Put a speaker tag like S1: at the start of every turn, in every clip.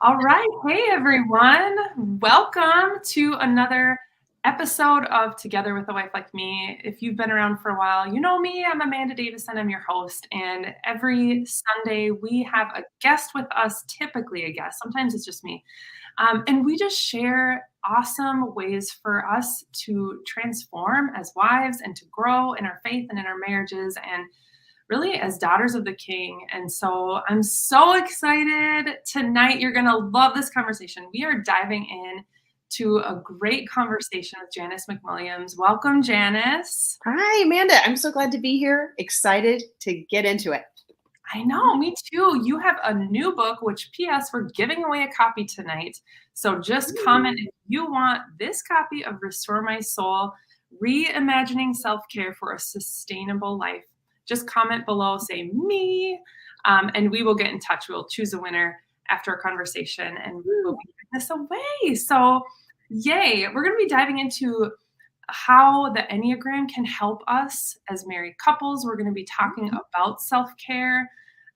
S1: All right. Hey, everyone. Welcome to another episode of Together with a Wife Like Me. If you've been around for a while, you know me. I'm Amanda Davison. I'm your host. And every Sunday, we have a guest with us, typically a guest. Sometimes it's just me. And we just share awesome ways for us to transform as wives and to grow in our faith and in our marriages. And really as daughters of the King. And so I'm so excited tonight. You're going to love this conversation. We are diving in to a great conversation with Janice McWilliams. Welcome, Janice.
S2: Hi, Amanda. I'm so glad to be here. Excited to get into it.
S1: I know, me too. You have a new book, which P.S. we're giving away a copy tonight. So just comment if you want this copy of Restore My Soul, Reimagining Self-Care for a Sustainable Life. Just comment below, say me, and we will get in touch. We'll choose a winner after our conversation and we'll be giving this away. So yay, we're going to be diving into how the Enneagram can help us as married couples. We're going to be talking about self-care,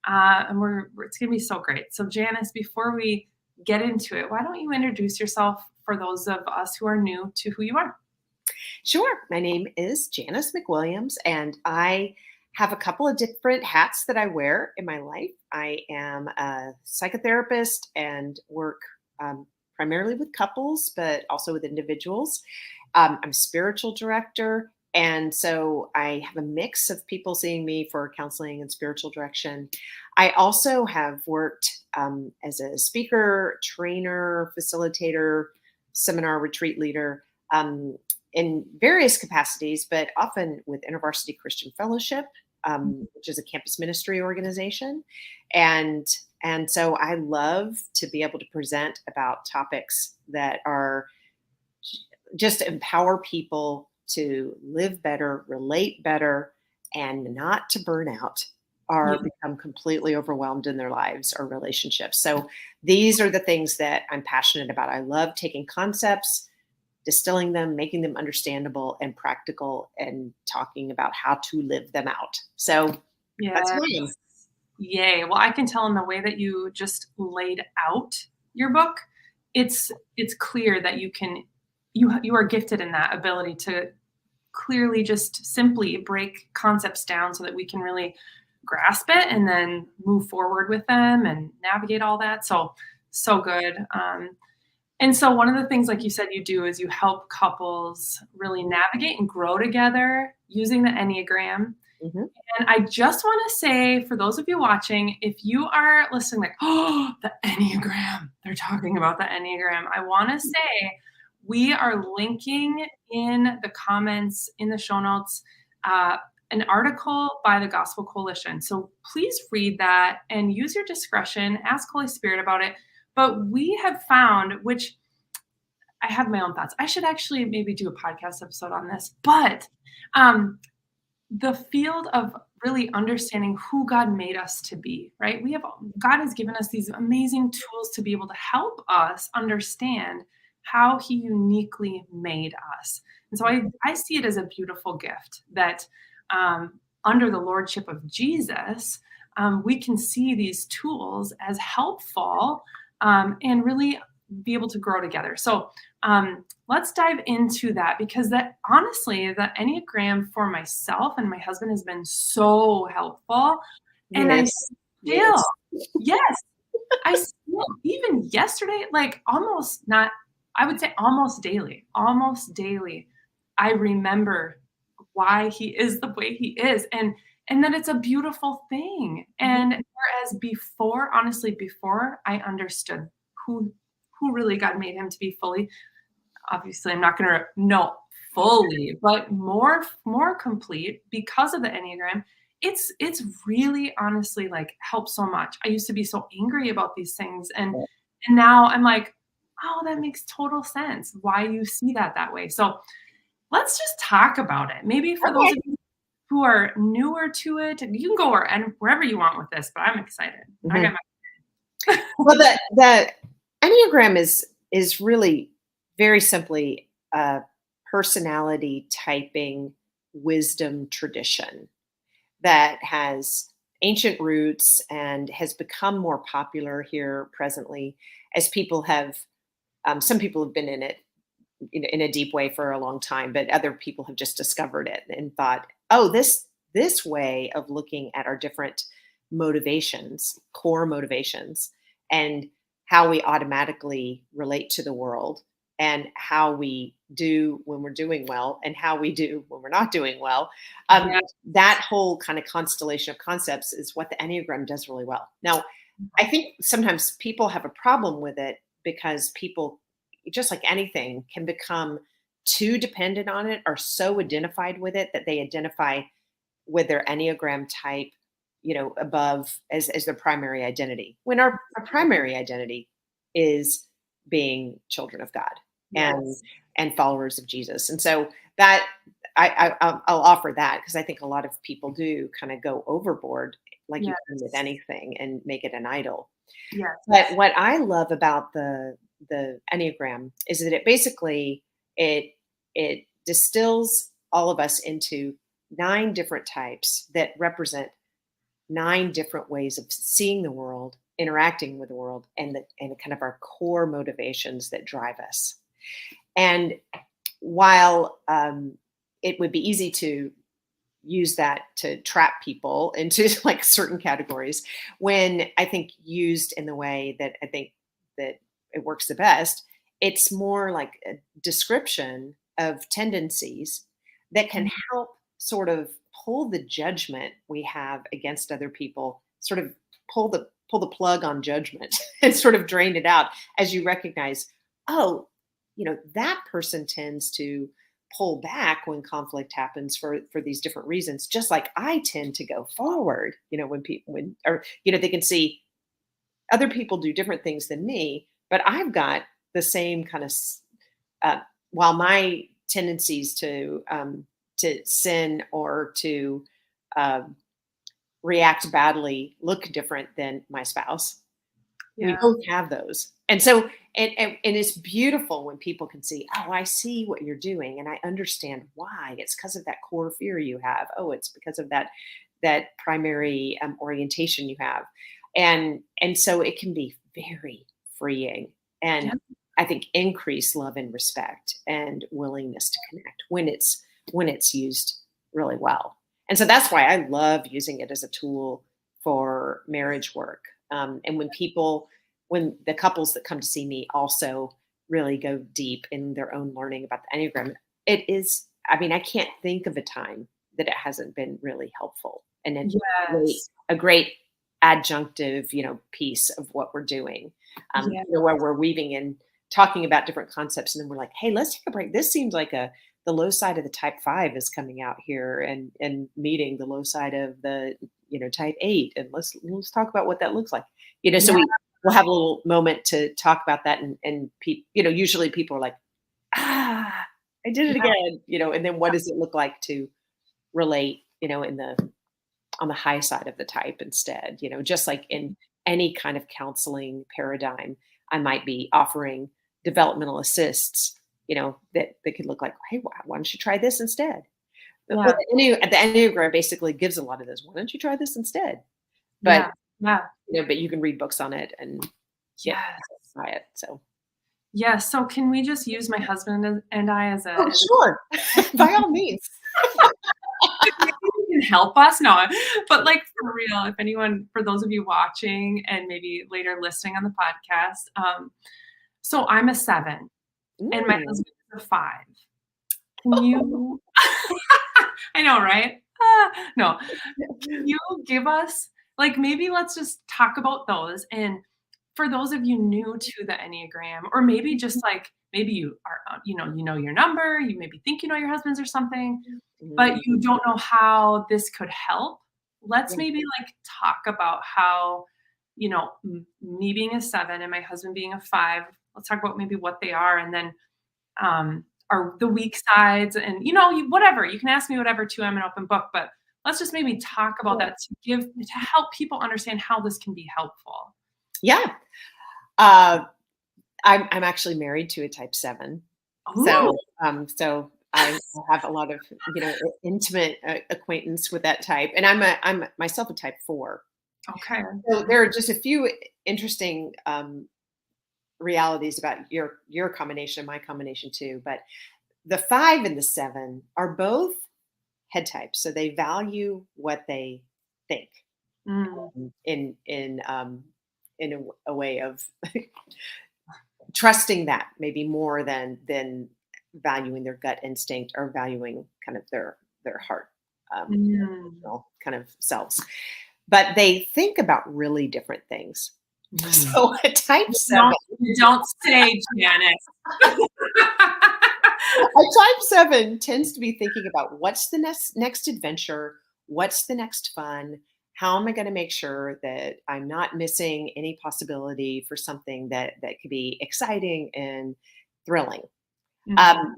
S1: and it's going to be so great. So Janice, before we get into it, why don't you introduce yourself for those of us who are new to who you are?
S2: Sure. My name is Janice McWilliams, and I have a couple of different hats that I wear in my life. I am a psychotherapist and work primarily with couples, but also with individuals. I'm a spiritual director. And so I have a mix of people seeing me for counseling and spiritual direction. I also have worked as a speaker, trainer, facilitator, seminar retreat leader in various capacities, but often with InterVarsity Christian Fellowship, which is a campus ministry organization. And so I love to be able to present about topics that are just empower people to live better, relate better, and not to burn out or become completely overwhelmed in their lives or relationships. So these are the things that I'm passionate about. I love taking concepts, distilling them, making them understandable and practical, and talking about how to live them out. So that's me.
S1: Yay. Well, I can tell in the way that you just laid out your book, it's clear that you are gifted in that ability to clearly just simply break concepts down so that we can really grasp it and then move forward with them and navigate all that. So good. And so one of the things, like you said, you do is you help couples really navigate and grow together using the Enneagram.
S2: Mm-hmm.
S1: And I just want to say, for those of you watching, if you are listening like, oh, the Enneagram, they're talking about the Enneagram, I want to say we are linking in the comments, in the show notes, an article by the Gospel Coalition. So please read that and use your discretion, ask Holy Spirit about it. But we have found, which I have my own thoughts. I should actually maybe do a podcast episode on this, but the field of really understanding who God made us to be, right? God has given us these amazing tools to be able to help us understand how he uniquely made us. And so I see it as a beautiful gift that under the lordship of Jesus, we can see these tools as helpful and really be able to grow together. So let's dive into that, because honestly, the Enneagram for myself and my husband has been so helpful. And I still, I still, even yesterday, like almost daily, I remember why he is the way he is. And then it's a beautiful thing. And whereas before I understood who really God made him to be fully, obviously I'm not going to know fully, but more complete because of the Enneagram, it's really honestly like helped so much. I used to be so angry about these things. And now I'm like, oh, that makes total sense why you see that way. So let's just talk about it. Maybe for those of you who are newer to it, you can go wherever you want with this, but I'm excited.
S2: Mm-hmm.
S1: I got my
S2: well, the Enneagram is really very simply a personality typing wisdom tradition that has ancient roots and has become more popular here presently as people have, some people have been in it in a deep way for a long time, but other people have just discovered it and thought, oh, this way of looking at our different motivations, core motivations, and how we automatically relate to the world, and how we do when we're doing well, and how we do when we're not doing well. Um,
S1: Yeah.
S2: that whole kind of constellation of concepts is what the Enneagram does really well. Now, I think sometimes people have a problem with it because people, just like anything, can become too dependent on it or so identified with it that they identify with their Enneagram type, above as their primary identity. When our primary identity is being children of God and
S1: Yes.
S2: and followers of Jesus. And so that I'll offer that because I think a lot of people do kind of go overboard, like you can with
S1: Yes.
S2: anything, and make it an idol. But
S1: Yes.
S2: what I love about the Enneagram is that it basically it distills all of us into 9 different types that represent 9 different ways of seeing the world, interacting with the world, and kind of our core motivations that drive us. And while it would be easy to use that to trap people into like certain categories, when I think used in the way that I think that it works the best, it's more like a description of tendencies that can
S1: Mhm.
S2: help sort of pull the judgment we have against other people, sort of pull the plug on judgment and sort of drain it out as you recognize, oh, that person tends to pull back when conflict happens for these different reasons, just like I tend to go forward, when people when or they can see other people do different things than me, but I've got the same kind of while my tendencies to sin or to um, react badly look different than my spouse. We
S1: Yeah.
S2: both have those. And so, and it's beautiful when people can see, oh, I see what you're doing and I understand why. It's because of that core fear you have. Oh, it's because of that primary orientation you have. And so it can be very freeing,
S1: Yeah.
S2: and I think increase love and respect and willingness to connect when it's used really well. And so that's why I love using it as a tool for marriage work. And when the couples that come to see me also really go deep in their own learning about the Enneagram, it is, I mean, I can't think of a time that it hasn't been really helpful and
S1: Yes.
S2: a great adjunctive, piece of what we're doing.
S1: Yeah.
S2: Where we're weaving in, talking about different concepts, and then we're like, hey, let's take a break. This seems like the low side of the type 5 is coming out here and meeting the low side of the type 8, and let's talk about what that looks like. So
S1: Yeah.
S2: we'll have a little moment to talk about that, and usually people are like, ah, I did it
S1: Yeah.
S2: again, and then what does it look like to relate, in the on the high side of the type instead, just like in any kind of counseling paradigm, I might be offering developmental assists, that could look like, hey, why don't you try this instead? Well,
S1: Yeah.
S2: the Enneagram basically gives a lot of those. Why don't you try this instead? But
S1: Yeah. Yeah.
S2: but you can read books on it and get
S1: Yes.
S2: by it. So,
S1: Yes. So can we just use my husband and I as
S2: oh,
S1: a
S2: sure, by all means.
S1: maybe you can help us? No, but like for real, if anyone, for those of you watching and maybe later listening on the podcast, so I'm a 7 and my
S2: Mm.
S1: husband is a 5. Can you I know, right? Ah, no. Can you give us like, maybe let's just talk about those, and for those of you new to the Enneagram, or maybe just, like, maybe you are, you know your number, you maybe think you know your husband's or something, but
S2: Mm.
S1: you don't know how this could help. Let's
S2: Yeah.
S1: maybe, like, talk about how, me being a 7 and my husband being a 5, let's talk about maybe what they are, and then are the weak sides, and whatever, you can ask me whatever too, I'm an open book, but let's just maybe talk about that to help people understand how this can be helpful.
S2: Yeah. Uh, I'm actually married to a type 7.
S1: Ooh.
S2: So I have a lot of, intimate acquaintance with that type, and I'm myself a type 4.
S1: Okay.
S2: So there are just a few interesting realities about your combination and my combination too. But the 5 and the 7 are both head types, so they value what they think
S1: Mm.
S2: in a way of trusting that maybe more than valuing their gut instinct or valuing kind of their heart
S1: Mm.
S2: kind of selves. But they think about really different things.
S1: Mm.
S2: So a type 7,
S1: You don't say, Janice.
S2: a type 7 tends to be thinking about what's the next adventure, what's the next fun, how am I going to make sure that I'm not missing any possibility for something that could be exciting and thrilling,
S1: Mhm.
S2: um,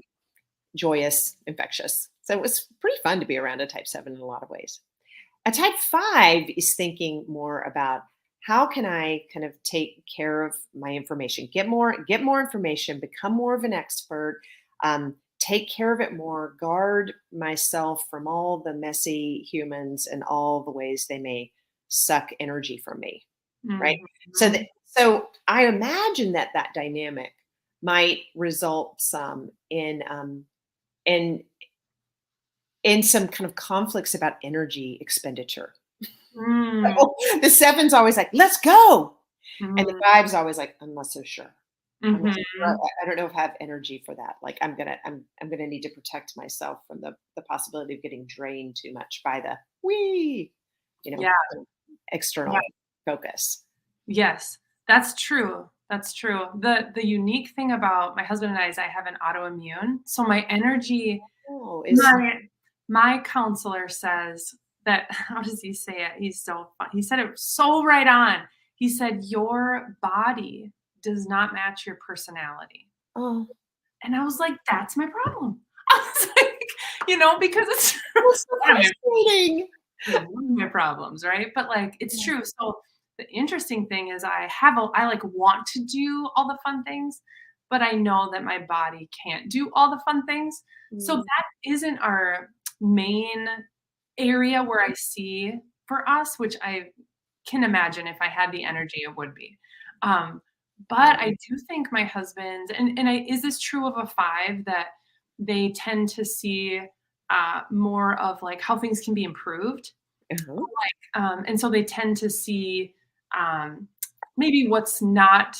S2: joyous, infectious. So it was pretty fun to be around a type 7 in a lot of ways. A type 5 is thinking more about how can I kind of take care of my information, get more information, become more of an expert, take care of it more, guard myself from all the messy humans and all the ways they may suck energy from me, right? So that
S1: Mhm.
S2: so I imagine that dynamic might result some in in some kind of conflicts about energy expenditure.
S1: Mm.
S2: So the 7's always like, "Let's go." And the
S1: Mhm.
S2: 5's always like, "I'm not so sure. I'm not so sure.
S1: Mhm.
S2: I don't know if I have energy for that. Like, I'm gonna need to protect myself from the possibility of getting drained too much by the we,
S1: Yeah. Yeah.
S2: external focus."
S1: Yes, that's true. That's true. The unique thing about my husband and I is I have an autoimmune, so my energy
S2: Oh, is
S1: my my counselor says that how does he say it? He's so fun. He said it so right on. He said, "Your body does not match your personality."
S2: oh,
S1: And I was like, "That's my problem." I was like, because it's true.
S2: that's so
S1: One of my
S2: frustrating.
S1: one of my problems, right? But, like, it's
S2: Yeah.
S1: true. So, the interesting thing is I, like, want to do all the fun things, but I know that my body can't do all the fun things. So,
S2: Mm,
S1: that isn't our main area where I see for us, which I can imagine if I had the energy, it would be. Um, but
S2: yeah.
S1: I do think my husband and is this true of a 5 that they tend to see, more of, like, how things can be improved?
S2: Uh-huh.
S1: And so they tend to see, um, maybe what's not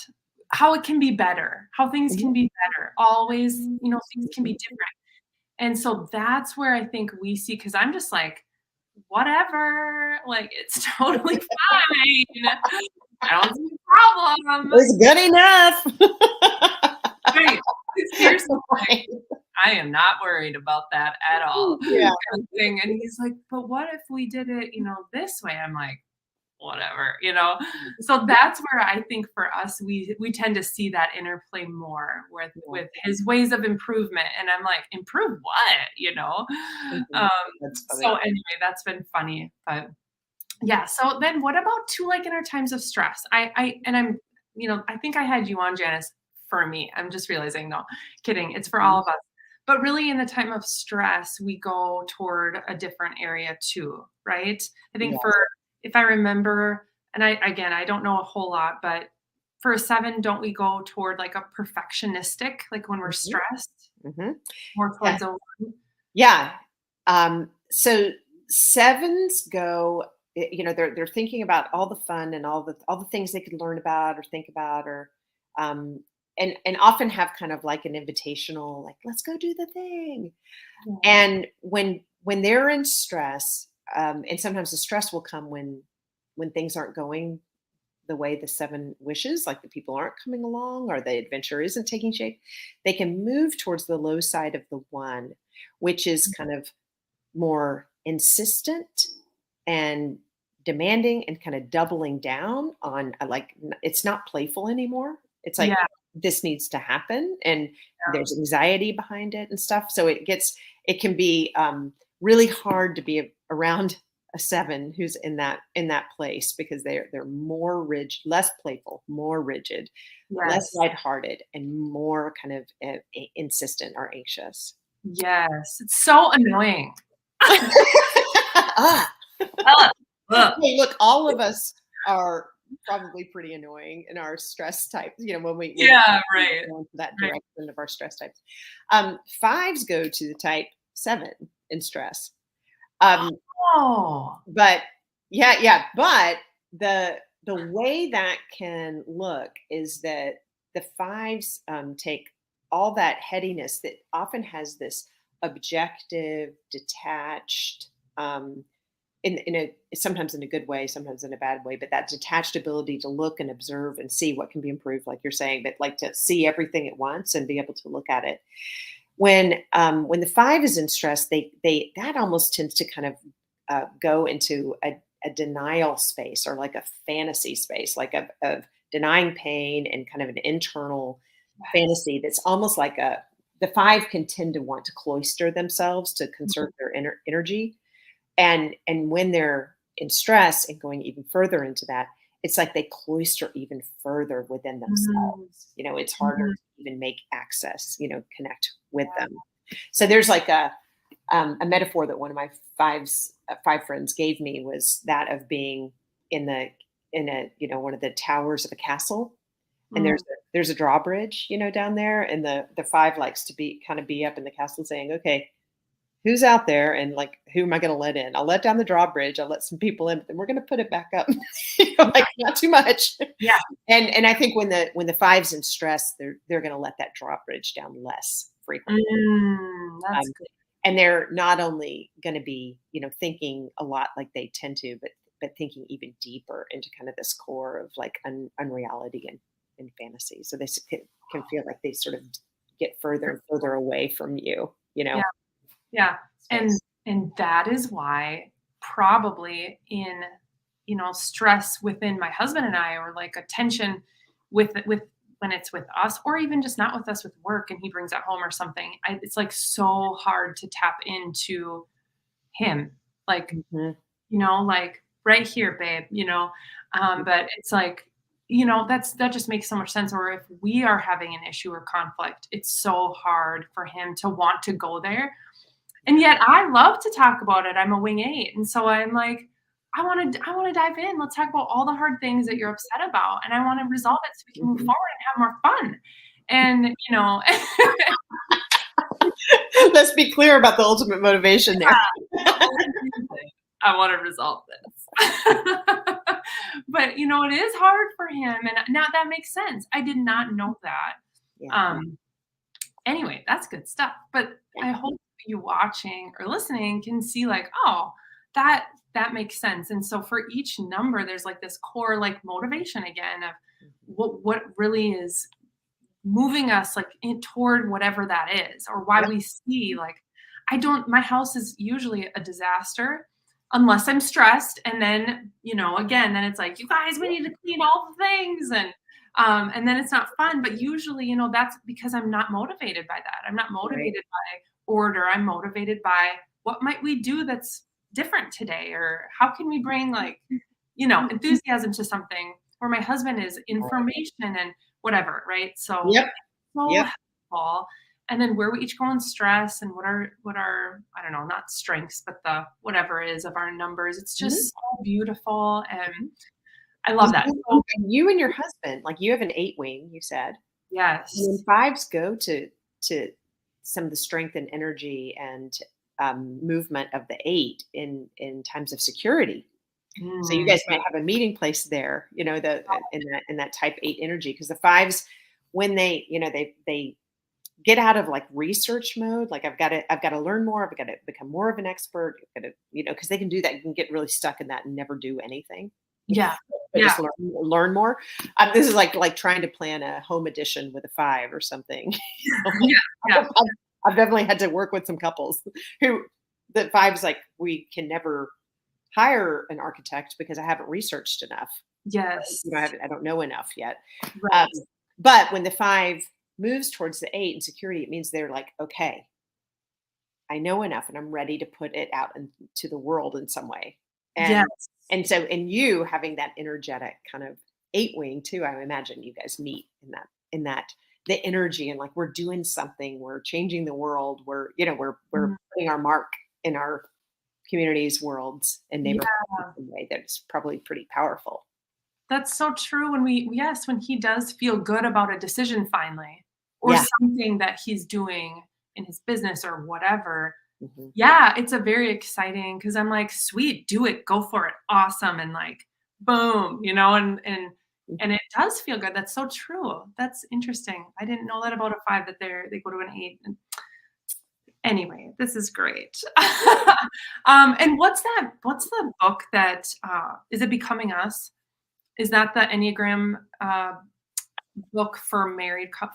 S1: how it can be better, how things
S2: Mhm.
S1: can be better. Always, things can be
S2: Mhm.
S1: different. And so that's where I think we see because 'cause I'm just like, "Whatever, like, it's totally fine. I don't see a problem."
S2: It's good enough.
S1: Right. Seriously, like,
S2: Right.
S1: "I am not worried about that at all,"
S2: Yeah.
S1: kind of thing, and he's like, "But what if we did it, this way?" I'm like, "Whatever," So that's where I think for us, we tend to see that interplay more with his ways of improvement, and I'm like, "Improve what?"
S2: Mhm.
S1: Um,
S2: That's
S1: so
S2: funny.
S1: anyway, that's been funny, but yeah, so then what about too, like, in our times of stress? I think I had you on, Janice, for me. I'm just realizing, no, kidding. It's for all
S2: Mhm.
S1: of us. But really in the time of stress, we go toward a different area too, right? I think
S2: Yes.
S1: if I remember, and I don't know a whole lot, but for a 7, don't we go toward like a perfectionistic, like when we're
S2: Mhm.
S1: stressed,
S2: Mhm.
S1: more
S2: Yeah.
S1: towards a 1?
S2: Yeah. So 7s go, they're thinking about all the fun and all the things they could learn about or think about or um and often have kind of like an invitational, like, let's go do the thing.
S1: Yeah.
S2: And when they're in stress, and sometimes the stress will come when things aren't going the way the 7 wishes, like the people aren't coming along or the adventure isn't taking shape, they can move towards the low side of the 1, which is kind of more insistent and demanding and kind of doubling down on, it's not playful anymore. It's
S1: Yeah.
S2: like this needs to happen, and there's anxiety behind it and stuff. So it can be really hard to be around a 7 who's in that place, because they're more rigid, less playful, more rigid, less
S1: Yes.
S2: lighthearted, and more kind of insistent or anxious.
S1: Yes, it's so annoying.
S2: Ah,
S1: Ugh, ugh.
S2: hey, look, all of us are probably pretty annoying in our stress type, when
S1: Yeah,
S2: we
S1: right,
S2: go into that
S1: right.
S2: direction of our stress types. Fives go to the type 7 in stress. Um,
S1: Oh.
S2: but yeah, but the way that can look is that the fives take all that headiness that often has this objective, detached, um, in a sometimes in a good way, sometimes in a bad way, but that detached ability to look and observe and see what can be improved, like you're saying, but like to see everything at once and be able to look at it. When the five is in stress, they that almost tends to kind of go into a denial space or like a fantasy space, like of denying pain and kind of an internal
S1: Yes.
S2: fantasy that's almost like a the five can tend to want to cloister themselves to conserve
S1: Mhm.
S2: their energy, and when they're in stress and going even further into that, it's like they cloister even further within
S1: Mm,
S2: themselves. It's harder
S1: mhm.
S2: to even make access, connect with them. So there's like a metaphor that one of my five friends gave me was that of being in the in a one of the towers of a castle, and
S1: Mm.
S2: there's a drawbridge down there, and the five likes to be up in the castle saying, okay, who's out there and like who am I going to let in? I'll let down the drawbridge. I'll let some people in, but then we're going to put it back up.
S1: Yeah,
S2: Like not too much.
S1: yeah.
S2: And I think when the five's in stress, they're going to let that drawbridge down less frequently.
S1: That's
S2: Um,
S1: good.
S2: and they're not only going to be thinking a lot like they tend to, but thinking even deeper into kind of this core of like unreality and fantasy. So can feel like they sort of get further and further away from you.
S1: Yeah, yeah. And
S2: Space.
S1: and that is why probably in, stress within my husband and I, or like a tension with when it's with us, or even just not with us with work and he brings it home or something, it's like so hard to tap into him. Like,
S2: Mhm.
S1: like, "Right here, babe," but it's like, that just makes so much sense. Or if we are having an issue or conflict, it's so hard for him to want to go there, and yet I love to talk about it. I'm a wing 8, and so I'm like, I wanna dive in. Let's talk about all the hard things that you're upset about, and I wanna resolve it so we can move
S2: Mhm.
S1: forward and have more fun, and,
S2: Let's be clear about the ultimate motivation there.
S1: I wanna resolve this. But, it is hard for him, and now that makes sense. I did not know that.
S2: Yeah.
S1: Um, anyway, that's good stuff, but
S2: Yeah.
S1: I hope you watching or listening can see like, "Oh, that that makes sense," and so for each number, there's, like, this core, like, motivation again of
S2: Mhm.
S1: what really is moving us, like, in toward whatever that is, or why
S2: Yeah.
S1: we see, like, I don't my house is usually a disaster unless I'm stressed, and then, again, then it's like, "You guys, we need to clean all the things," and then it's not fun, but usually, that's because I'm not motivated by that. I'm not
S2: Right.
S1: motivated by order. I'm motivated by what might we do that's different today, or how can we bring, like, enthusiasm to something, where my husband is
S2: Right.
S1: information and whatever, right? So
S2: Yep.
S1: so
S2: Yep.
S1: helpful. And then where we each go in stress and what our I don't know, not strengths, but the whatever is of our numbers. It's
S2: Mhm.
S1: just so beautiful, and
S2: Mhm.
S1: I
S2: Well,
S1: love that.
S2: you
S1: So
S2: and you and your husband, like, you have an 8 wing, you said. When
S1: yes.
S2: fives go to some of the strength and energy and, movement of the 8 in times of security. So you
S1: Mm,
S2: guys might have a meeting place there, in that type 8 energy, because the fives, when they get out of like research mode, like I've got to learn more, I've got to become more of an expert, I've got to, because they can do that, you can get really stuck in that and never do anything.
S1: yeah.
S2: But
S1: Yeah.
S2: just learn more. This is like trying to plan a home edition with a five or something.
S1: Yeah. Yeah.
S2: I've definitely had to work with some couples who the fives like we can never hire an architect because I haven't researched enough.
S1: Yes.
S2: I don't know enough yet. Um,
S1: Right.
S2: but when the five moves towards the 8 in security, it means they're like, okay, I know enough and I'm ready to put it out into the world in some way. And
S1: Yes.
S2: so in you having that energetic kind of 8 wing too, I imagine you guys meet in that the energy and like we're doing something, we're changing the world, we're
S1: Mhm.
S2: putting our mark in our communities, worlds, and neighborhoods
S1: Yeah.
S2: in a way that's probably pretty powerful.
S1: That's so true when he does feel good about a decision finally, or
S2: Yeah.
S1: something that he's doing in his business or whatever.
S2: Mhm.
S1: Yeah, it's a very exciting because 'cause I'm like, "Sweet, do it, go for it, awesome," and like, boom, and it does feel good. That's so true. That's interesting. I didn't know that about a 5 that they go to an 8, and anyway, this is great. And what's the book that, is it Becoming Us? Is that the Enneagram, book for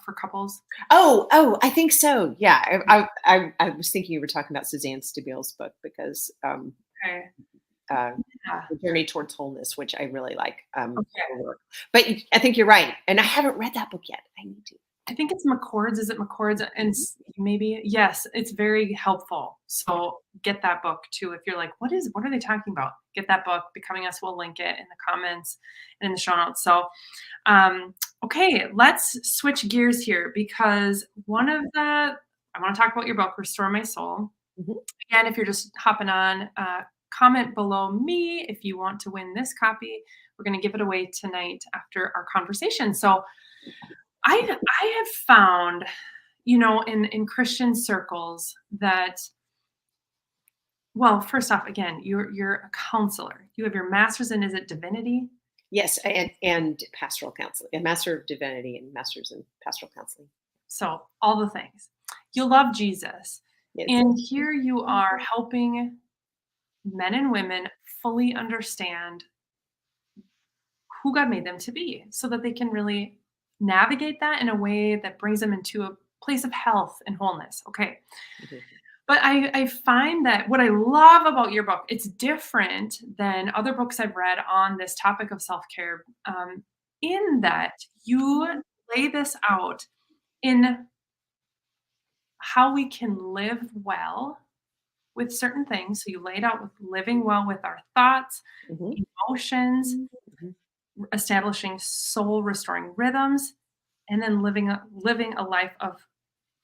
S1: for couples?
S2: Oh, I think so. Yeah, I was thinking you were talking about Suzanne Stabille's book because
S1: Okay.
S2: uh,
S1: Yeah.
S2: The Journey Towards Wholeness, which I really like.
S1: Okay.
S2: Her work. But I think you're right, and I haven't read that book yet. I need to.
S1: I think it's McCord's. Is it McCord's? And maybe yes, it's very helpful. So get that book too. If you're like, what are they talking about? Get that book. Becoming Us. We'll link it in the comments and in the show notes. So, okay, let's switch gears here because I want to talk about your book, Restore My Soul.
S2: Mhm.
S1: Again, if you're just hopping on, comment below me if you want to win this copy. We're going to give it away tonight after our conversation. So I have found, in Christian circles that, well, first off, again, you're a counselor. You have your master's in, is it divinity?
S2: Yes, and pastoral counseling, a master of divinity and masters in pastoral counseling.
S1: So all the things. You love Jesus.
S2: Yes.
S1: And here you are helping men and women fully understand who God made them to be so that they can really navigate that in a way that brings them into a place of health and wholeness. Okay.
S2: Mhm.
S1: But I find that what I love about your book, it's different than other books I've read on this topic of self care, in that you lay this out in how we can live well with certain things. So you laid out with living well with our thoughts,
S2: Mhm.
S1: emotions,
S2: Mhm.
S1: establishing soul restoring rhythms, and then living a life of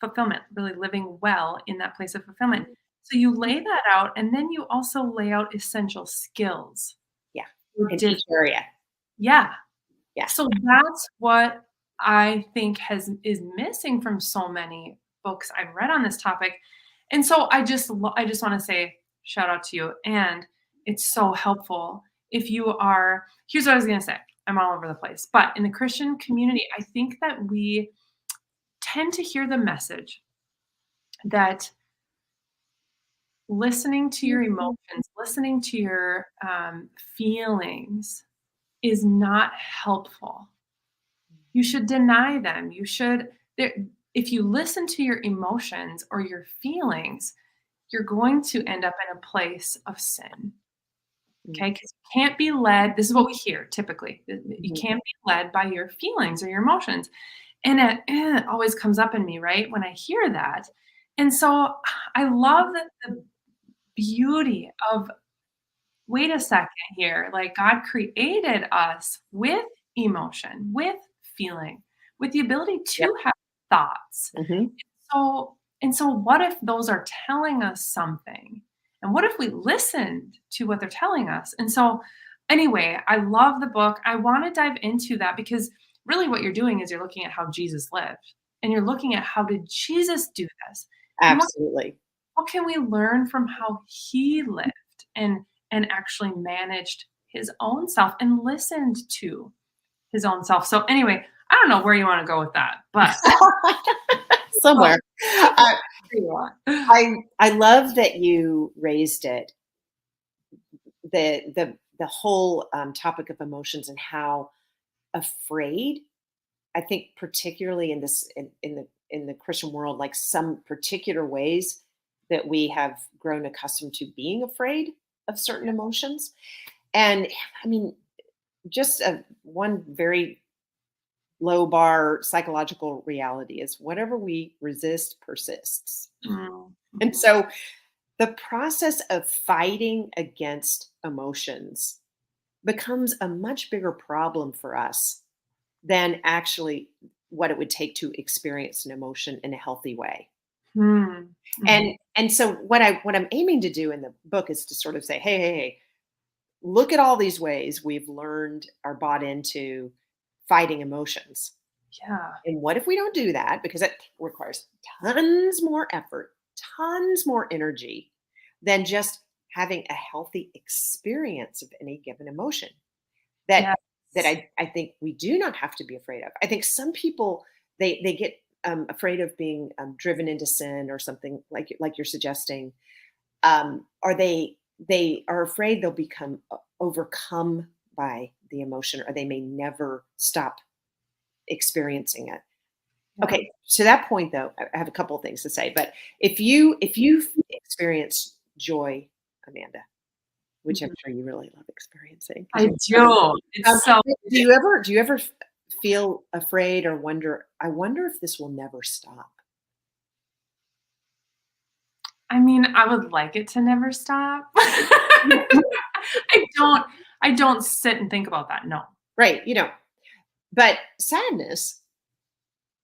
S1: fulfillment, really living well in that place of fulfillment. So you lay that out, and then you also lay out essential skills.
S2: Yeah,
S1: For
S2: in
S1: dig
S2: each area.
S1: Yeah.
S2: Yeah.
S1: So that's what I think is missing from so many books I've read on this topic. And so I just want to say shout out to you, and it's so helpful if you are. Here's what I was going to say. I'm all over the place. But in the Christian community, I think that we tend to hear the message that listening to your emotions, listening to your feelings is not helpful. You should deny them. There, if you listen to your emotions or your feelings, you're going to end up in a place of sin.
S2: Mm.
S1: Okay. Because you can't be led. This is what we hear typically. You
S2: Mhm.
S1: can't be led by your feelings or your emotions. And it always comes up in me, right? When I hear that. And so I love that the beauty of wait a second here, like God created us with emotion, with feeling, with the ability
S2: Yep.
S1: to have thoughts.
S2: Mhm.
S1: So what if those are telling us something? And what if we listened to what they're telling us? And so anyway, I love the book. I want to dive into that because really what you're doing is you're looking at how Jesus lived and you're looking at how did Jesus do this? And
S2: Absolutely.
S1: what can we learn from how he lived and actually managed his own self and listened to his own self? So anyway, I don't know where you want to go with that, but well,
S2: Somewhere. I
S1: where you want.
S2: I love that you raised it, the whole, topic of emotions and how afraid, I think particularly in this in the Christian world, like some particular ways that we have grown accustomed to being afraid of certain emotions. And I mean, just one very low bar psychological reality is whatever we resist persists.
S1: Mm,
S2: And
S1: mhm.
S2: so the process of fighting against emotions becomes a much bigger problem for us than actually what it would take to experience an emotion in a healthy way.
S1: Hmm. Mhm.
S2: And so what I'm aiming to do in the book is to sort of say, hey, look at all these ways we've learned or bought into fighting emotions.
S1: Yeah.
S2: And what if we don't do that? Because it requires tons more effort, tons more energy than just having a healthy experience of any given emotion that
S1: Yes.
S2: I think we do not have to be afraid of. I think some people they get afraid of being driven into sin or something like you're suggesting, or they are afraid they'll become overcome by the emotion, or they may never stop experiencing it.
S1: Yeah.
S2: Okay, to that point though, I have a couple of things to say. But if you experience joy, Amanda, which I'm
S1: Mhm.
S2: sure you really love experiencing, because
S1: I
S2: you
S1: do. It's so
S2: do you ever feel afraid or wonder, I wonder if this will never stop?
S1: I mean, I would like it to never stop. I don't sit and think about that, no.
S2: Right, you know. But sadness,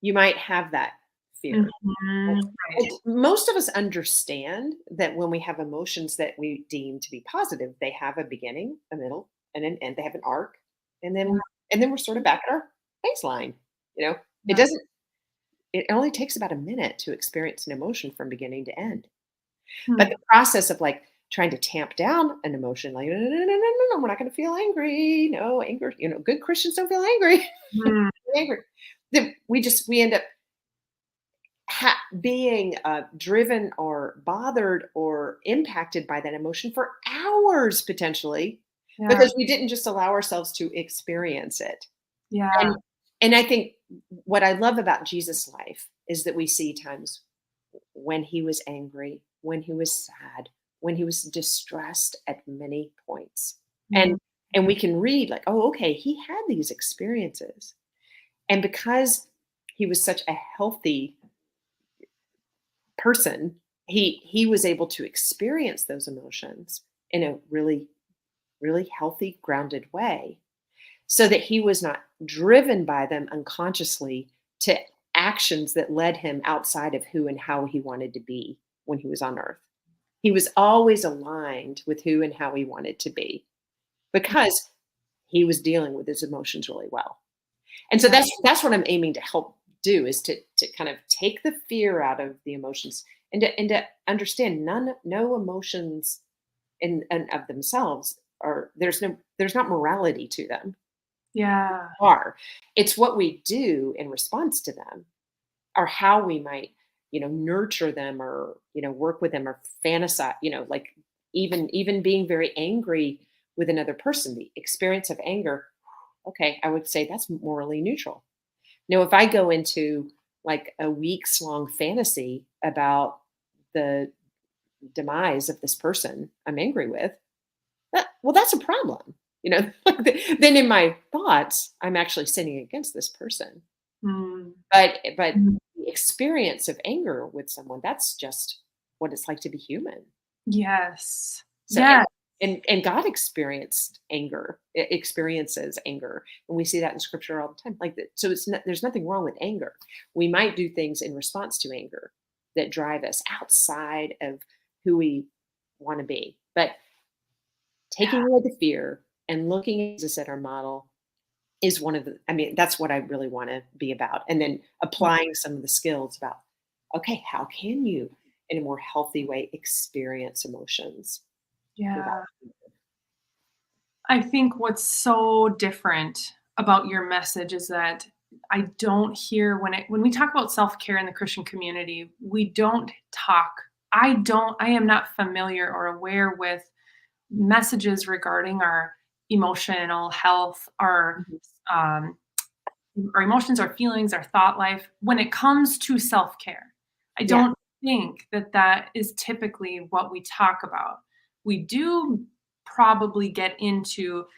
S2: you might have that fear.
S1: Mhm. Right.
S2: Most of us understand that when we have emotions that we deem to be positive, they have a beginning, a middle, and an end. They have an arc, and
S1: Yeah,
S2: then we're sort of back at our baseline. You know, it
S1: yeah.
S2: doesn't. It only takes about a minute to experience an emotion from beginning to end. But
S1: Hmm.
S2: the process of like trying to tamp down an emotion, like no, we're not going to feel angry. No anger. You know, good Christians don't feel angry.
S1: Mm.
S2: Angry. Then we end up being driven or bothered or impacted by that emotion for hours potentially,
S1: Yeah,
S2: because we didn't just allow ourselves to experience it.
S1: yeah,
S2: And I think what I love about Jesus' life is that we see times when he was angry, when he was sad, when he was distressed at many points.
S1: mhm,
S2: And we can read like, oh, okay, he had these experiences. And because he was such a healthy person, he was able to experience those emotions in a really healthy, grounded way, so that he was not driven by them unconsciously to actions that led him outside of who and how he wanted to be when he was on earth. He was always aligned with who and how he wanted to be, because he was dealing with his emotions really well. And so
S1: yeah,
S2: that's what I'm aiming to help do, is to kind of take the fear out of the emotions, and to understand no emotions in of themselves are, there's not morality to them.
S1: yeah,
S2: Are, it's what we do in response to them, or how we might, nurture them, or work with them, or fantasize, like even being very angry with another person, the experience of anger. Okay, I would say that's morally neutral. Now, if I go into like a weeks long fantasy about the demise of this person I'm angry with, well, that's a problem. Then in my thoughts, I'm actually sinning against this person.
S1: mm,
S2: But
S1: mhm.
S2: the experience of anger with someone, that's just what it's like to be human.
S1: Yes,
S2: So
S1: yeah,
S2: and God experiences anger, and we see that in scripture all the time. Like that, so there's nothing wrong with anger. We might do things in response to anger that drive us outside of who we want to be. But taking away the fear and looking at Jesus at our model is one of the, I mean, that's what I really want to be about. And then applying some of the skills about, okay, how can you in a more healthy way experience emotions without
S1: yeah.
S2: fear?
S1: I think what's so different about your message is that I don't hear when we talk about self-care in the Christian community, we don't talk I am not familiar or aware with messages regarding our emotional health,
S2: Mhm.
S1: um, our emotions, our feelings, our thought life when it comes to self-care. I
S2: Yeah.
S1: don't think that that is typically what we talk about. We do probably get into,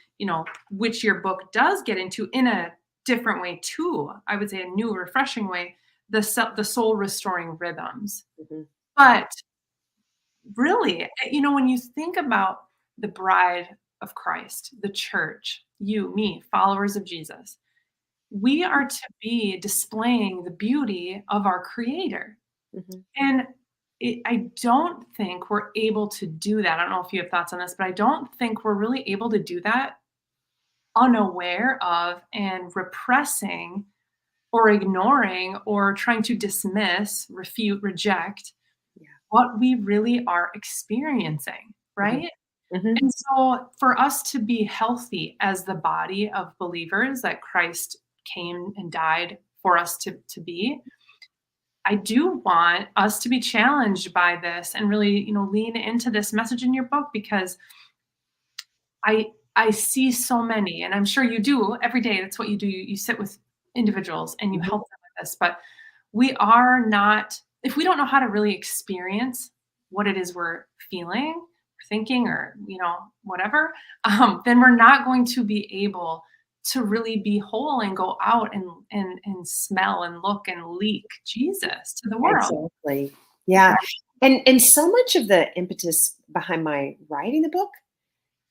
S1: which your book does get into in a different way too. I would say a new, refreshing way, the soul restoring rhythms.
S2: Mhm.
S1: But really, when you think about the bride of Christ, the church, you, me, followers of Jesus, we are to be displaying the beauty of our Creator.
S2: Mhm.
S1: And I don't think we're able to do that. I don't know if you have thoughts on this, but I don't think we're really able to do that unaware of and repressing or ignoring or trying to dismiss, refute, reject
S2: Yeah.
S1: what we really are experiencing,
S2: Mhm.
S1: right?
S2: Mhm.
S1: And so for us to be healthy as the body of believers that Christ came and died for us to be, I do want us to be challenged by this and really, lean into this message in your book because I see so many, and I'm sure you do every day. That's what you do. You sit with individuals and you
S2: Mhm.
S1: help them with this. But we are not, if we don't know how to really experience what it is we're feeling, or thinking, or whatever, then we're not going to be able to really be whole and go out and smell and look and leak Jesus to the world.
S2: Exactly. Yeah. And so much of the impetus behind my writing the book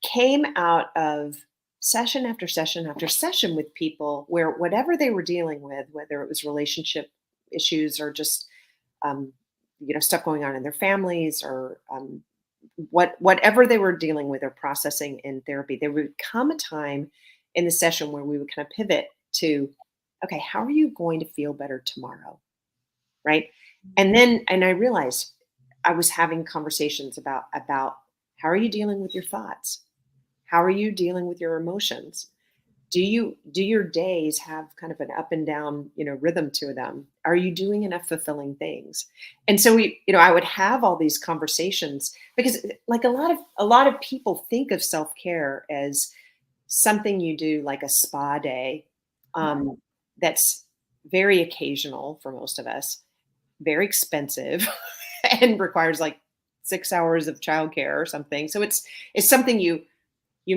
S2: came out of session after session after session with people where whatever they were dealing with, whether it was relationship issues or just um, stuff going on in their families or whatever they were dealing with or processing in therapy, there would come a time in the session where we would kind of pivot to, okay, how are you going to feel better tomorrow? Right. And I realized I was having conversations about how are you dealing with your thoughts? How are you dealing with your emotions? Do your days have kind of an up and down, rhythm to them? Are you doing enough fulfilling things? And so I would have all these conversations because like a lot of people think of self-care as something you do like a spa day. Um, that's very occasional for most of us, very expensive and requires like 6 hours of childcare or something. So it's something you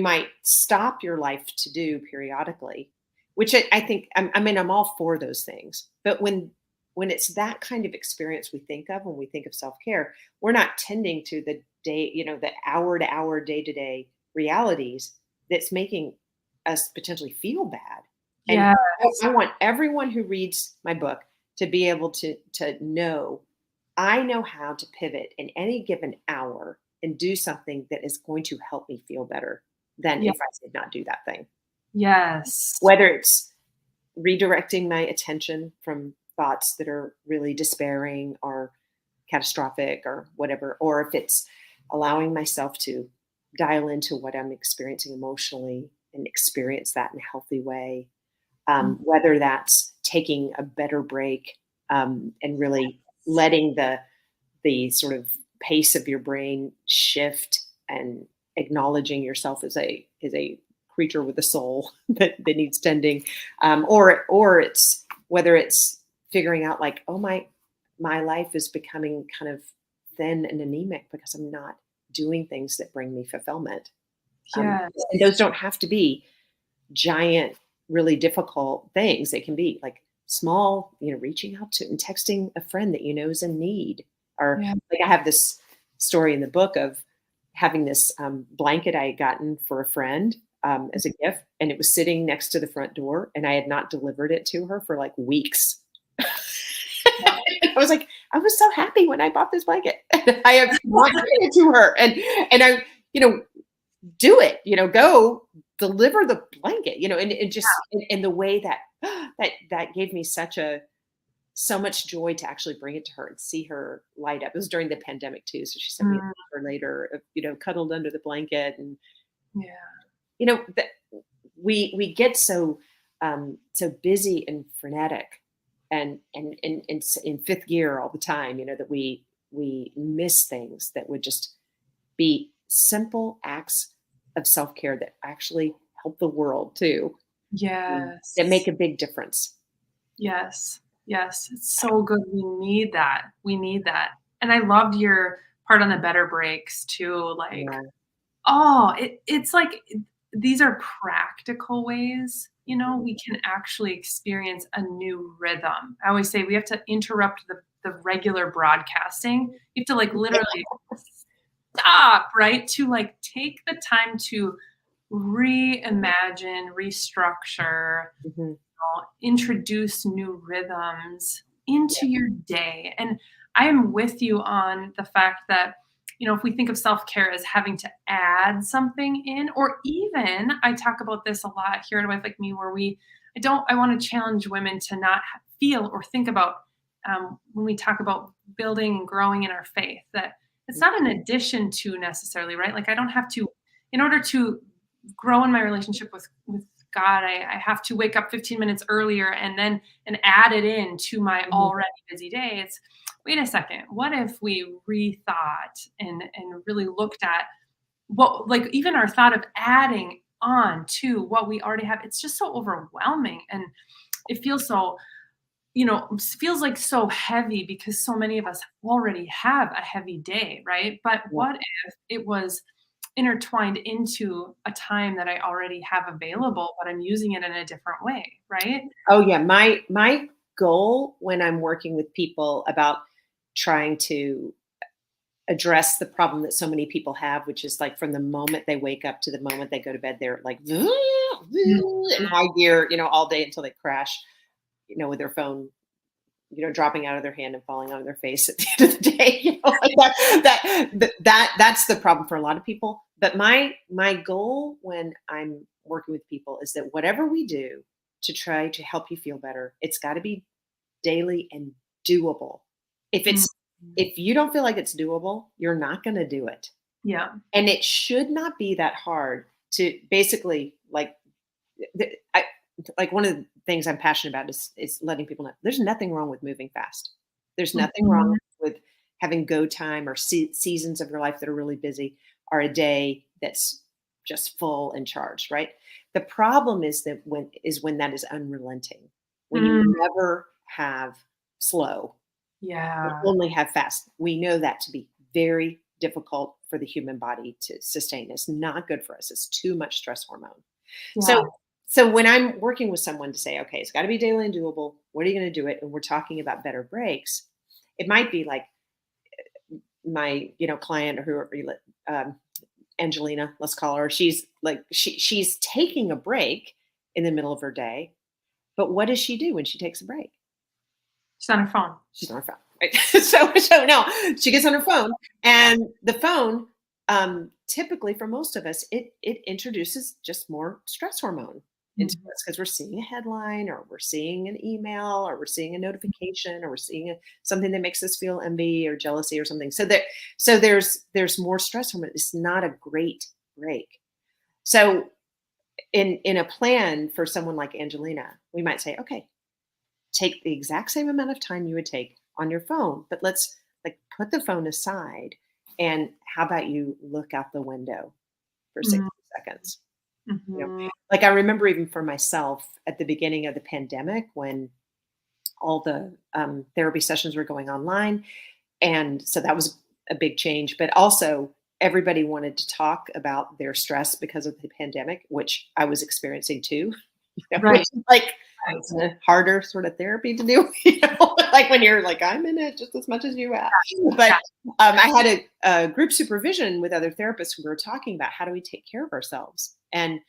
S2: might stop your life to do periodically, which I think I'm all for those things. But when it's that kind of experience we think of when we think of self-care, we're not tending to the day, the hour to hour, day to day realities that's making us potentially feel bad. And
S1: Yeah.
S2: I want everyone who reads my book to be able to know I know how to pivot in any given hour and do something that is going to help me feel better than
S1: Yeah.
S2: if I did not do that thing.
S1: Yes.
S2: Whether it's redirecting my attention from thoughts that are really despairing or catastrophic or whatever, or if it's allowing myself to dial into what I'm experiencing emotionally and experience that in a healthy way. Whether that's taking a better break and really letting the sort of pace of your brain shift and acknowledging yourself as a creature with a soul that needs tending, or it's whether it's figuring out like, oh, my life is becoming kind of thin and anemic because I'm not doing things that bring me fulfillment. And
S1: Yes.
S2: those don't have to be giant, really difficult things. They can be like small, reaching out to and texting a friend that you know is in need. Or
S1: Yeah.
S2: like I have this story in the book of having this blanket I had gotten for a friend as a gift, and it was sitting next to the front door, and I had not delivered it to her for like weeks. I was like, I was so happy when I bought this blanket. I have not given it to her, and I, do it, go deliver the blanket, and just in the way that that gave me so much joy to actually bring it to her and see her light up. It was during the pandemic too, so she sent me a
S1: Mm,
S2: picture later of cuddled under the blanket, and
S1: yeah.
S2: that we get so busy and frenetic and in fifth gear all the time, that we miss things that would just be simple acts of self-care that actually help the world too, that make
S1: Yes.
S2: a big difference.
S1: Yes. Yes. It's so good. We need that. We need that. And I loved your part on the better breaks too. Like,
S2: Yeah.
S1: oh, it's like these are practical ways, we can actually experience a new rhythm. I always say we have to interrupt the regular broadcasting. You have to like literally stop, right? To like take the time to reimagine, restructure,
S2: Mhm.
S1: introduce new rhythms into your day. And I am with you on the fact that, if we think of self-care as having to add something in, or even I talk about this a lot here at A Wife Like Me, where I want to challenge women to not feel or think about, when we talk about building and growing in our faith, that it's not an addition to necessarily, right? Like I don't have to, in order to grow in my relationship with God, I have to wake up 15 minutes earlier and add it in to my already busy day. It's, wait a second, what if we rethought and really looked at what, like even our thought of adding on to what we already have, it's just so overwhelming. And it feels so, feels like so heavy because so many of us already have a heavy day, right? But what if it was intertwined into a time that I already have available, but I'm using it in a different way, right?
S2: Oh yeah, my goal when I'm working with people about trying to address the problem that so many people have, which is like from the moment they wake up to the moment they go to bed, they're like in high gear, all day until they crash, with their phone, dropping out of their hand and falling on their face at the end of the day. Like that's the problem for a lot of people. But my goal when I'm working with people is that whatever we do to try to help you feel better, it's got to be daily and doable. If you don't feel like it's doable, you're not going to do it.
S1: Yeah.
S2: And it should not be that hard to basically like one of the things I'm passionate about is letting people know there's nothing wrong with moving fast. There's nothing wrong with having go time or seasons of your life that are really busy, or a day that's just full and charged, right? The problem is that when that is unrelenting, when you never have slow,
S1: Yeah.
S2: only have fast. We know that to be very difficult for the human body to sustain. It's not good for us. It's too much stress hormone.
S1: Yeah.
S2: So when I'm working with someone to say, okay, it's got to be daily and doable. What are you going to do it? And we're talking about better breaks. It might be like my, client or Angelina, let's call her. She's like, she's taking a break in the middle of her day. But what does she do when she takes a break?
S1: She's on her phone.
S2: She's on her phone. Right? So no, she gets on her phone, and the phone, typically for most of us, it introduces just more stress hormone into us because we're seeing a headline, or we're seeing an email, or we're seeing a notification, or we're seeing something that makes us feel envy or jealousy or something. So there's more stress hormone. It's not a great break. So in a plan for someone like Angelina, we might say, okay, take the exact same amount of time you would take on your phone, but let's like put the phone aside, and how about you look out the window for 60 seconds? Like I remember even for myself at the beginning of the pandemic when all the therapy sessions were going online. And so that was a big change, but also everybody wanted to talk about their stress because of the pandemic, which I was experiencing too.
S1: Right.
S2: Like it's a harder sort of therapy to do, like when you're like, I'm in it just as much as you are. But I had a group supervision with other therapists who were talking about how do we take care of ourselves. And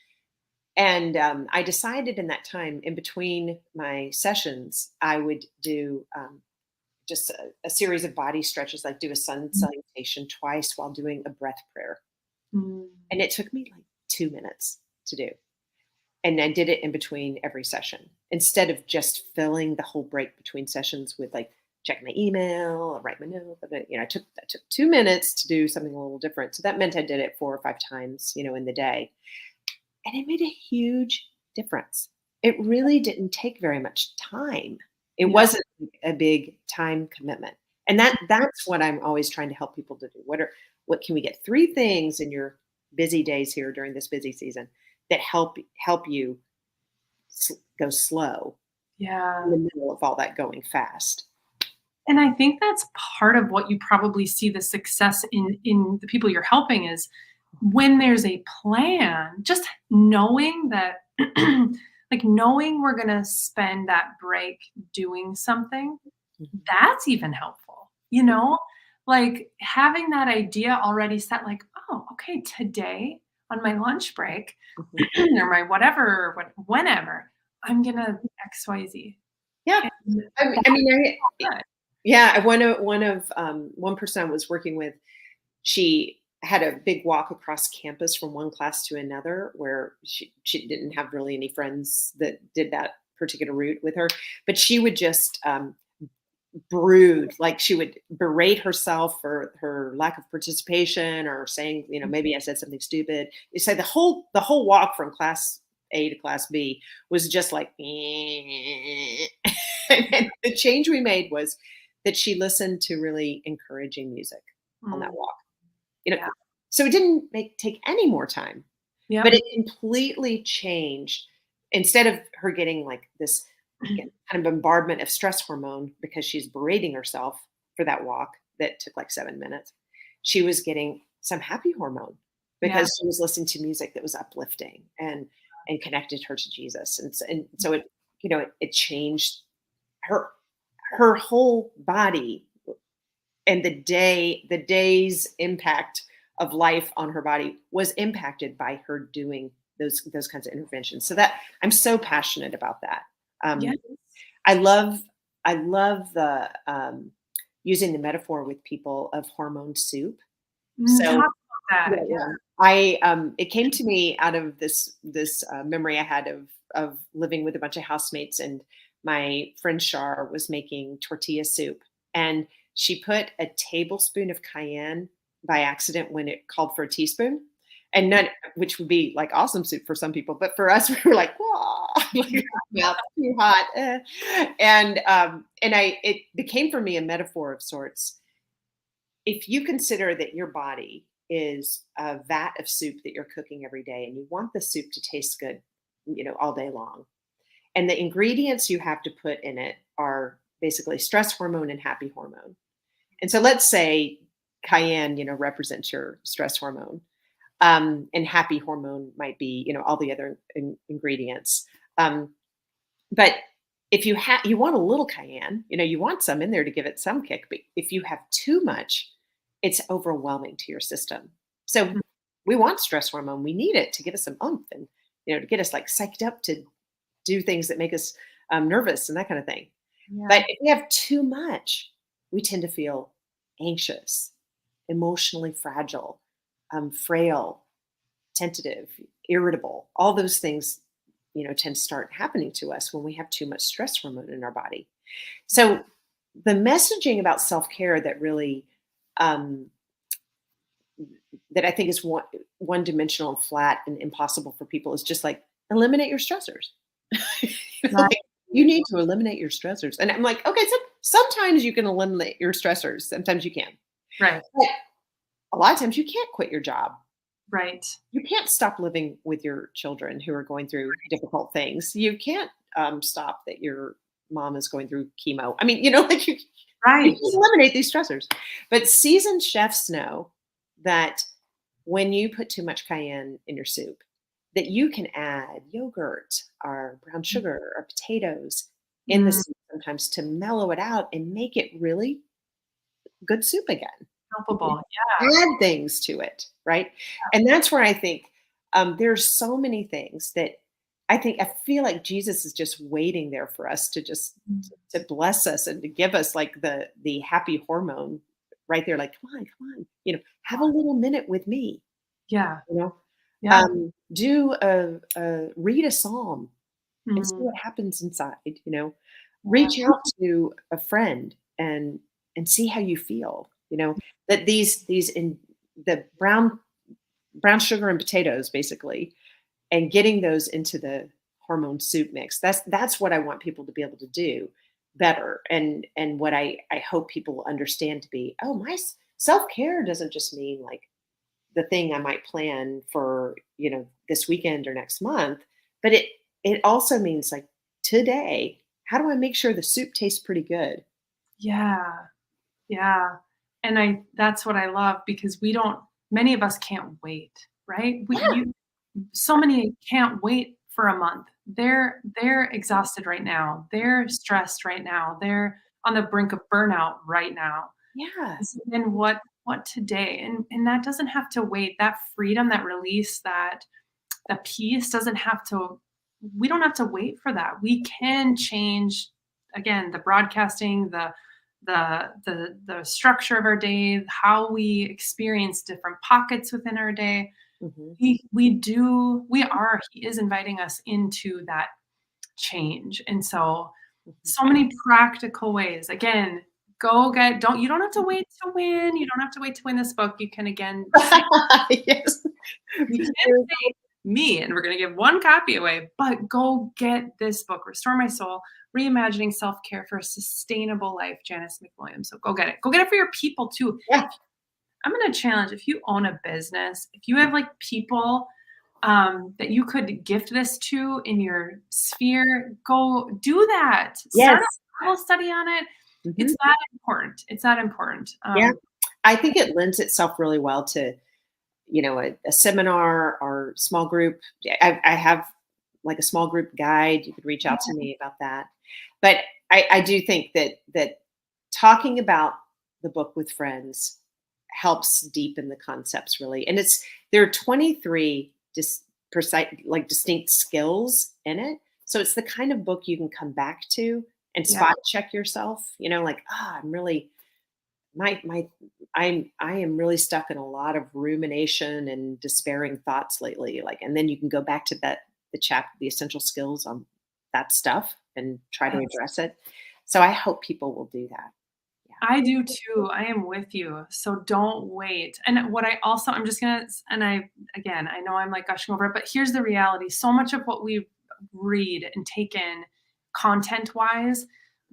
S2: I decided in that time in between my sessions, I would do just a series of body stretches, like do a sun salutation twice while doing a breath prayer. And it took me like 2 minutes to do. And I did it in between every session instead of just filling the whole break between sessions with like check my email or write my note. I took 2 minutes to do something a little different. So that meant I did it 4 or 5 times, in the day. And it made a huge difference. It really didn't take very much time. It wasn't a big time commitment. And that's what I'm always trying to help people to do. What can we get 3 things in your busy days here during this busy season that help you go slow in the middle of all that going fast?
S1: And I think that's part of what you probably see the success in the people you're helping is when there's a plan, just knowing that, like knowing we're going to spend that break doing something, that's even helpful, like having that idea already set, like, oh, okay, today on my lunch break or my whenever, I'm gonna XYZ.
S2: Yeah.
S1: And
S2: I mean,
S1: that's
S2: yeah, one person I was working with, she had a big walk across campus from one class to another where she didn't have really any friends that did that particular route with her, but she would just brood, like she would berate herself for her lack of participation or saying,
S1: good.
S2: maybe I said something stupid. You say the whole walk from class A to class B was just like, and the change we made was that she listened to really encouraging music on that
S1: Mm,
S2: walk. You know,
S1: yeah.
S2: so it didn't take any more time, but
S1: Yep.
S2: it completely changed. Instead of her getting like this kind of bombardment of stress hormone because she's berating herself for that walk that took like 7 minutes, she was getting some happy hormone
S1: Yeah.
S2: because she was listening to music that was uplifting and connected her to Jesus. And so it changed her whole body, and the day's impact of life on her body was impacted by her doing those kinds of interventions. So that I'm so passionate about that.
S1: Yes.
S2: I love the using the metaphor with people of hormone soup.
S1: Talk
S2: So
S1: about
S2: yeah,
S1: that. Yeah.
S2: yeah. It came to me out of this memory I had of living with a bunch of housemates, and my friend Shar was making tortilla soup, and she put a tablespoon of cayenne by accident when it called for a teaspoon, and none, which would be like awesome soup for some people, but for us we were like, whoa, like, mouth too hot, and it became for me a metaphor of sorts. If you consider that your body is a vat of soup that you're cooking every day and you want the soup to taste good, all day long, and the ingredients you have to put in it are basically stress hormone and happy hormone. And so let's say cayenne, represents your stress hormone. And happy hormone might be, all the other ingredients. Um, but if you want a little cayenne, you want some in there to give it some kick. But if you have too much, it's overwhelming to your system. So
S1: Mm,
S2: we want stress hormone. We need it to give us some oomph and to get us like psyched up to do things that make us nervous and that kind of thing.
S1: yeah.
S2: But if we have too much, we tend to feel anxious, emotionally fragile, frail, tentative, irritable. All those things, tend to start happening to us when we have too much stress hormone in our body. So the messaging about self-care that really um, that I think is one dimensional and flat and impossible for people is just like eliminate your stressors.
S1: Right.
S2: Like, you need to eliminate your stressors. And I'm like, okay, so sometimes you can eliminate your stressors. Sometimes you can.
S1: Right.
S2: But a lot of times you can't quit your job.
S1: Right.
S2: You can't stop living with your children who are going through difficult things. You can't stop that your mom is going through chemo. I mean, like you
S1: Right.
S2: can eliminate these stressors. But seasoned chefs know that when you put too much cayenne in your soup, that you can add yogurt or brown sugar or potatoes in the
S1: Mm,
S2: soup sometimes to mellow it out and make it really good soup again. You
S1: palpable.
S2: can add things to it, right? And that's where I think there's so many things that I feel like Jesus is just waiting there for us to just
S1: Mm,
S2: to bless us and to give us like the happy hormone right there, like come on, have a little minute with me,
S1: yeah.
S2: you know,
S1: Yeah.
S2: do read a psalm and see
S1: Mm,
S2: what happens inside,
S1: yeah.
S2: reach out to a friend and see how you feel, that these in the brown sugar and potatoes basically, and getting those into the hormone soup mix. That's what I want people to be able to do better, and what I hope people will understand to be, oh, my self-care doesn't just mean like the thing I might plan for, this weekend or next month, but it also means like today, how do I make sure the soup tastes pretty good?
S1: Yeah. Yeah. And that's what I love because many of us can't wait, right? So many can't wait for a month. They're exhausted right now. They're stressed right now. They're on the brink of burnout right now.
S2: Yeah.
S1: So then what today? And that doesn't have to wait. That freedom, that release, that peace doesn't have to we don't have to wait for that. We can change, again, the broadcasting, the structure of our day, how we experience different pockets within our day.
S2: Mhm.
S1: He is inviting us into that change. And so,
S2: Mhm.
S1: so many practical ways. Again, you don't have to wait to win. You don't have to wait to win this book. You can again say,
S2: Yes.
S1: you can say me, and we're going to give one copy away, but go get this book, Restore My Soul, Reimagining Self-Care for a Sustainable Life, Janice McWilliams. So go get it. Go get it for your people too.
S2: Yeah.
S1: I'm going to challenge, if you own a business, if you have like people that you could gift this to in your sphere, go do that. Start
S2: Yes.
S1: a Bible study on it.
S2: Mhm.
S1: It's that important. It's that important.
S2: Yeah. I think it lends itself really well to, a seminar or small group. I have like a small group guide. You could reach out to me about that. But I do think that talking about the book with friends helps deepen the concepts really. And there are 23 precise, like distinct skills in it. So it's the kind of book you can come back to and
S1: Yeah.
S2: spot check yourself, like, I'm really my I am really stuck in a lot of rumination and despairing thoughts lately. Like, and then you can go back to the essential skills on that stuff and try to
S1: Yes.
S2: address it. So I hope people will do that.
S1: I do too. I am with you. So don't wait. And what I also, I'm just gonna, and again, I know I'm like gushing over it, but here's the reality. So much of what we read and take in content wise,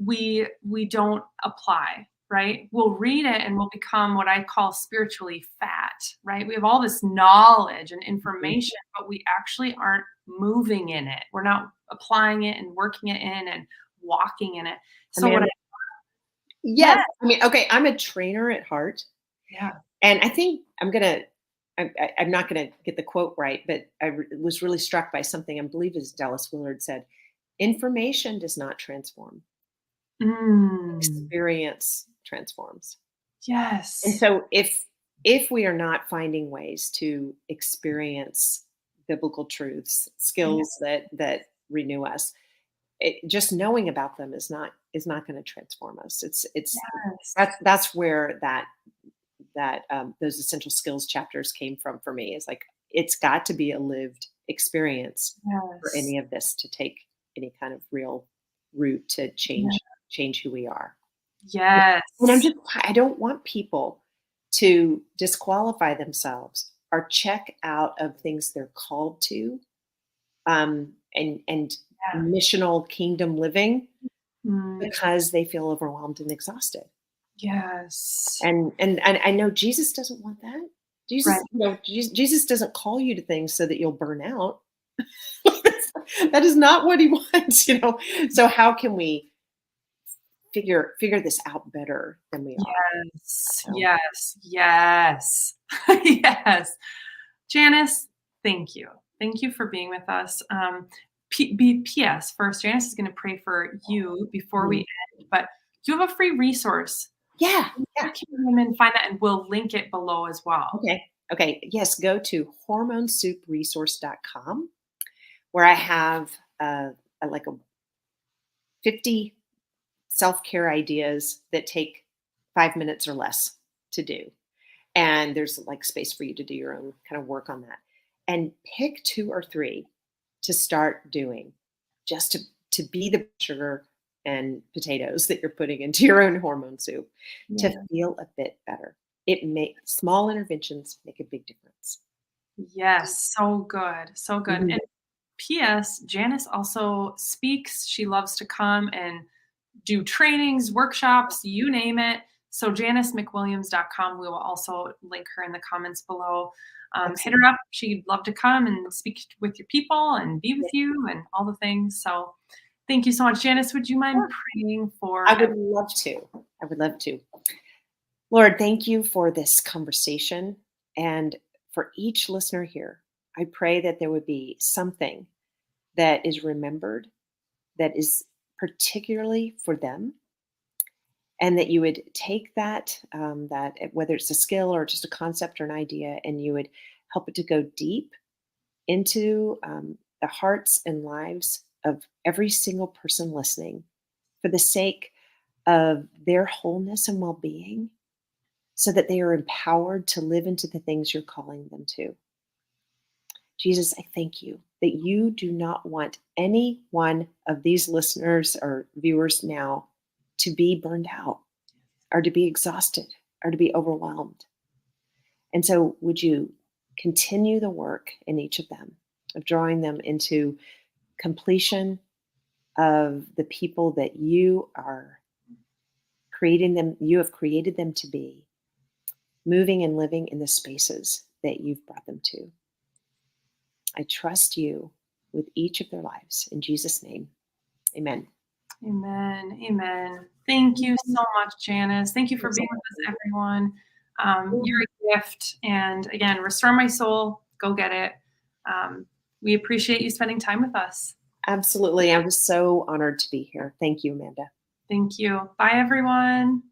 S1: we don't apply, right? We'll read it and we'll become what I call spiritually fat, right? We have all this knowledge and
S2: Mhm.
S1: information, but we actually aren't moving in it. We're not applying it and working it in and walking in it. So what I,
S2: Amanda, yes.
S1: yeah,
S2: I mean, okay, I'm a trainer at heart,
S1: yeah.
S2: and I think I'm not gonna get the quote right, but was really struck by something I believe is Dallas Willard said: "Information does not transform;
S1: Mm,
S2: experience transforms." And
S1: yes.
S2: so if we are not finding ways to experience biblical truths,
S1: Yeah,
S2: skills that renew us, just knowing about them is not going to transform us. It's
S1: yes.
S2: that's where those essential skills chapters came from for me. Is like it's got to be a lived experience for
S1: Yes.
S2: any of this to take any kind of real root to
S1: Yeah.
S2: change who we are. And
S1: Yes.
S2: I don't want people to disqualify themselves or check out of things they're called to, and
S1: Yeah.
S2: missional kingdom living
S1: Mm,
S2: because they feel overwhelmed and exhausted.
S1: yes.
S2: And I know Jesus doesn't want that.
S1: Right.
S2: Jesus doesn't call you to things so that you'll burn out. That is not what he wants. So how can we figure this out better than we are?
S1: Yes.
S2: So
S1: Yes. Yes. Yes. Janice, thank you. Thank you for being with us. P.S. First, Janice is going to pray for you before we
S2: mm,
S1: end, but you have a free resource.
S2: yeah,
S1: Where
S2: yeah.
S1: can women find that? And we'll link it below as well.
S2: Okay. Okay. Yes, go to hormonesoupresource.com where I have like a 50 self-care ideas that take 5 minutes or less to do. And there's like space for you to do your own kind of work on that. And pick 2 or 3 to start doing just to be the sugar and potatoes that you're putting into your own hormone soup to
S1: Yeah.
S2: feel a bit better. It make small interventions make a big difference.
S1: Yes, so good, so good.
S2: Mhm.
S1: And P.S., Janice also speaks. She loves to come and do trainings, workshops, you name it. So janicemcwilliams.com. We will also link her in the comments below. Hit
S2: Excellent.
S1: her up. She'd love to come and speak with your people and be with
S2: Yeah.
S1: you and all the things. So thank you so much. Janice, would you mind praying
S2: I
S1: for
S2: would love to. I would love to. Lord, thank you for this conversation and for each listener here. I pray that there would be something that is remembered that is particularly for them, and that you would take that whether it's a skill or just a concept or an idea, and you would help it to go deep into the hearts and lives of every single person listening for the sake of their wholeness and well-being, so that they are empowered to live into the things you're calling them to. Jesus, I thank you that you do not want any one of these listeners or viewers now to be burned out or to be exhausted or to be overwhelmed. And so would you continue the work in each of them of drawing them into completion of the people that you are creating them, you have created them to be, moving and living in the spaces that you've brought them to. I trust you with each of their lives. In Jesus' name, amen.
S1: Amen. Amen. Thank you so much, Janice. Thank you for being with us, everyone. You're a gift. And again, Restore My Soul, go get it. We appreciate you spending time with us.
S2: Absolutely. I was so honored to be here. Thank you, Amanda.
S1: Thank you. Bye, everyone.